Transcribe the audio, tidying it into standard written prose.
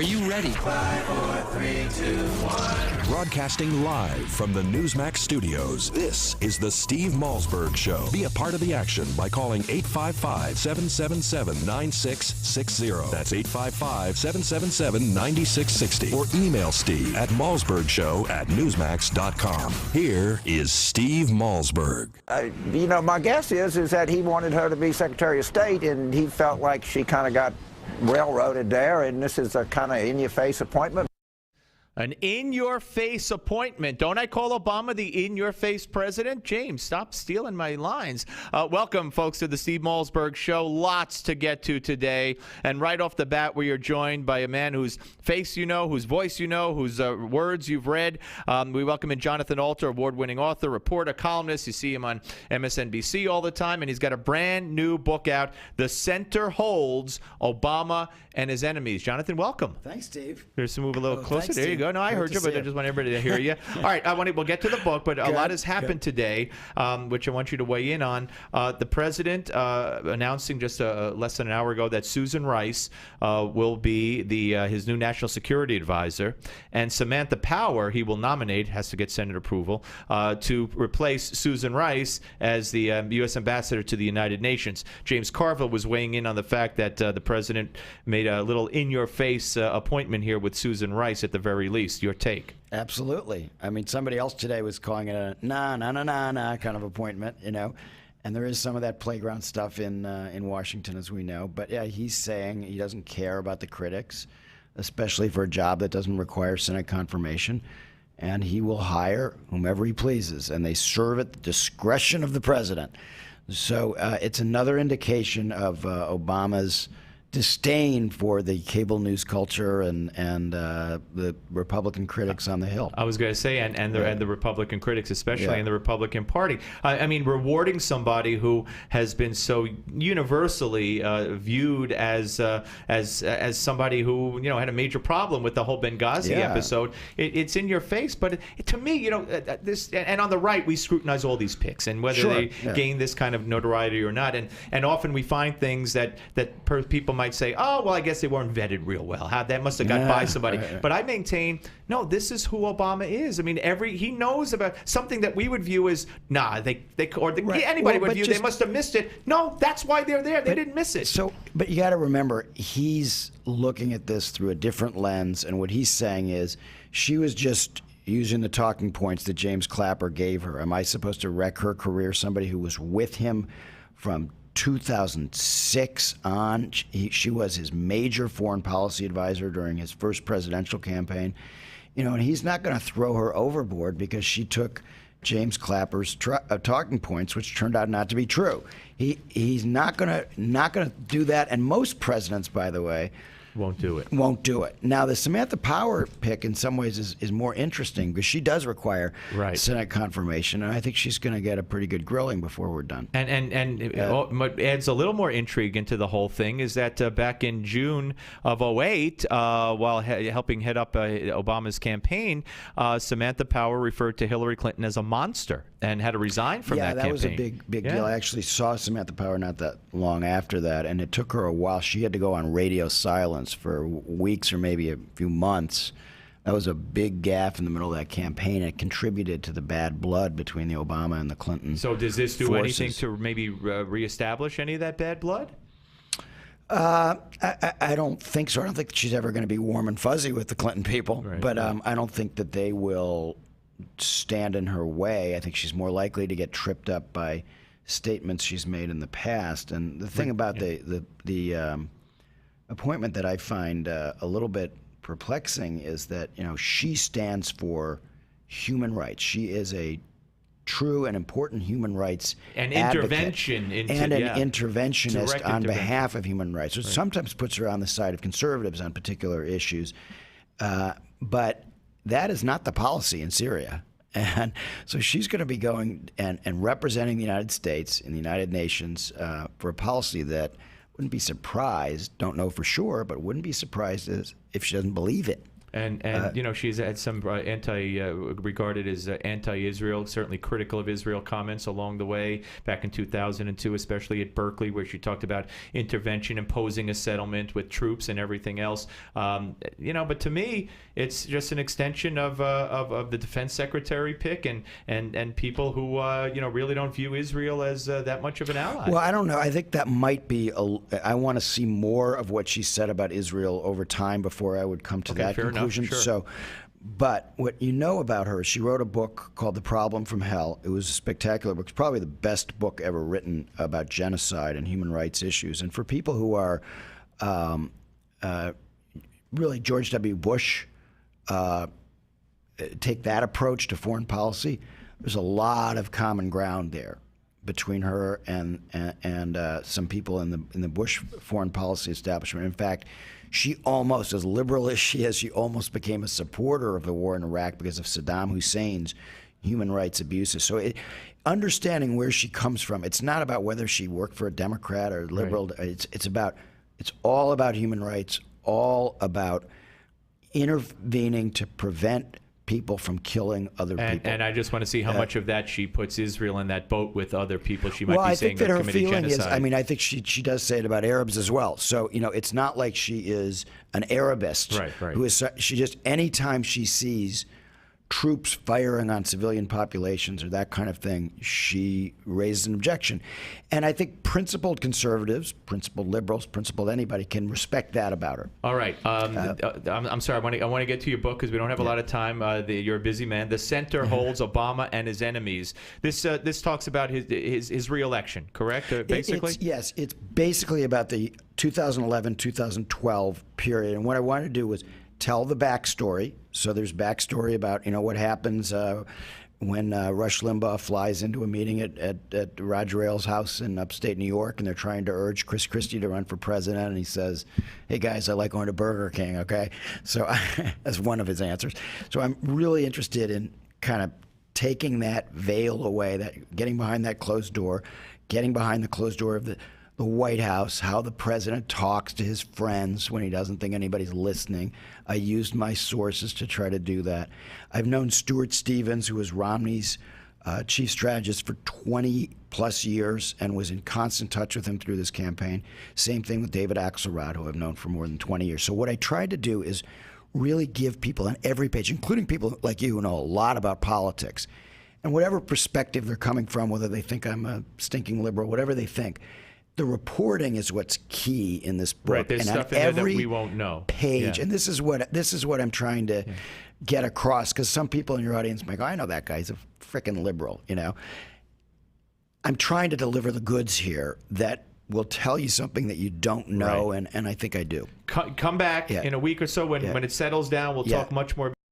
Are you ready? 5, 4, 3, 2, 1. Broadcasting live from the Newsmax studios, this is the Steve Malzberg Show. Be a part of the action by calling 855-777-9660. That's 855-777-9660. Or email Steve at malzbergshow@newsmax.com. Here is Steve Malzberg. My guess is that he wanted her to be Secretary of State, and he felt like she kind of got railroaded there, and this is a kind of in-your-face appointment. An in-your-face appointment. Don't I call Obama the in-your-face president? James, stop stealing my lines. Welcome, folks, to the Steve Malzberg Show. Lots to get to today. And right off the bat, we are joined by a man whose face you know, whose voice you know, whose words you've read. We welcome in Jonathan Alter, award-winning author, reporter, columnist. You see him on MSNBC all the time, and he's got a brand new book out, The Center Holds, Obama and His Enemies. Jonathan, welcome. Thanks, Steve. Here's to move a little closer. Thanks, there you Steve. go. No, I heard you, but I just want everybody to hear you. All right, we'll get to the book, but a lot has happened today, which I want you to weigh in on. The president announcing just less than an hour ago that Susan Rice will be his new national security advisor, and Samantha Power he will nominate, has to get Senate approval, to replace Susan Rice as the U.S. ambassador to the United Nations. James Carville was weighing in on the fact that the president made a little in-your-face appointment here with Susan Rice at the very least. Your take? Absolutely. I mean, somebody else today was calling it a nah kind of appointment, and there is some of that playground stuff in Washington, as we know. But yeah, he's saying he doesn't care about the critics, especially for a job that doesn't require Senate confirmation, and he will hire whomever he pleases, and they serve at the discretion of the president. So it's another indication of Obama's disdain for the cable news culture and the Republican critics on the Hill. I was going to say, and the Republican critics, especially in the Republican Party. I mean, rewarding somebody who has been so universally viewed as somebody who had a major problem with the whole Benghazi episode. It's in your face, but to me, this. And on the right, we scrutinize all these picks and whether they gain this kind of notoriety or not. And often we find things that people might say, oh, well, I guess they weren't vetted real well. That must have got by somebody. But I maintain, no, this is who Obama is. I mean, he knows about something that we would view as, anybody would view, they must have missed it. No, that's why they're there. They didn't miss it. But you got to remember, he's looking at this through a different lens, and what he's saying is, she was just using the talking points that James Clapper gave her. Am I supposed to wreck her career? Somebody who was with him from 2006 on. She was his major foreign policy advisor during his first presidential campaign. And he's not going to throw her overboard because she took James Clapper's talking points, which turned out not to be true. He's not going to do that. And most presidents, by the way, won't do it. Now, the Samantha Power pick in some ways is more interesting because she does require Senate confirmation, and I think she's going to get a pretty good grilling before we're done. And what adds a little more intrigue into the whole thing is that back in June of 2008, while helping head up Obama's campaign, Samantha Power referred to Hillary Clinton as a monster and had to resign from that campaign. Yeah, that was a big deal. I actually saw Samantha Power not that long after that, and it took her a while. She had to go on radio silence for weeks or maybe a few months. That was a big gaffe in the middle of that campaign. It contributed to the bad blood between the Obama and the Clinton So does this do forces. anything to maybe reestablish any of that bad blood? I don't think so. I don't think she's ever going to be warm and fuzzy with the Clinton people. But I don't think that they will stand in her way. I think she's more likely to get tripped up by statements she's made in the past. And the thing about the appointment that I find a little bit perplexing is that she stands for human rights. She is a true and important human rights intervention and an interventionist on behalf of human rights. Which sometimes puts her on the side of conservatives on particular issues, but that is not the policy in Syria. And so she's going to be going and representing the United States in the United Nations for a policy that wouldn't be surprised, don't know for sure, but wouldn't be surprised if she doesn't believe it. And you know, she's had some regarded as anti-Israel, certainly critical of Israel comments along the way, back in 2002, especially at Berkeley, where she talked about intervention, imposing a settlement with troops and everything else. You know, but to me, it's just an extension of the defense secretary pick and people who you know, really don't view Israel as that much of an ally. Well, I don't know. I think that might be. I want to see more of what she said about Israel over time before I would come to that conclusion. Sure. So, but what you know about her, she wrote a book called The Problem from Hell. It was a spectacular book. It's probably the best book ever written about genocide and human rights issues. And for people who are really George W. Bush, take that approach to foreign policy, there's a lot of common ground there between her and some people in the Bush foreign policy establishment. In fact, she almost, as liberal as she is, she almost became a supporter of the war in Iraq because of Saddam Hussein's human rights abuses. So understanding where she comes from, it's not about whether she worked for a Democrat or liberal. Right. It's all about human rights, all about intervening to prevent people from killing other people. And I just want to see how much of that she puts Israel in that boat with other people she might be saying are committing genocide. Well, I think that her feeling is, I mean, I think she does say it about Arabs as well. So, you know, it's not like she is an Arabist. Right. Who is, she just, anytime she sees troops firing on civilian populations or that kind of thing, she raises an objection. And I think principled conservatives, principled liberals, principled anybody can respect that about her. All right. I'm sorry. I want to get to your book because we don't have a lot of time. You're a busy man. The Center holds Obama and his enemies. This talks about his re-election, correct? Basically? Yes. It's basically about the 2011-2012 period. And what I wanted to do was tell the backstory. So there's backstory about, you know, what happens when Rush Limbaugh flies into a meeting at Roger Ailes' house in upstate New York, and they're trying to urge Chris Christie to run for president, and he says, "Hey guys, I like going to Burger King." Okay, so that's one of his answers. So I'm really interested in kind of taking that veil away, that getting behind that closed door, getting behind the closed door of the White House, how the president talks to his friends when he doesn't think anybody's listening. I used my sources to try to do that. I've known Stuart Stevens, who was Romney's chief strategist for 20 plus years and was in constant touch with him through this campaign. Same thing with David Axelrod, who I've known for more than 20 years. So what I tried to do is really give people on every page, including people like you who know a lot about politics, and whatever perspective they're coming from, whether they think I'm a stinking liberal, whatever they think, the reporting is what's key in this book. Right, there's and stuff in there that we won't know. Page, and this is what I'm trying to get across, because some people in your audience might go, "I know that guy. He's a frickin' liberal," you know. I'm trying to deliver the goods here that will tell you something that you don't know, and I think I do. Come back in a week or so when it settles down. We'll talk much more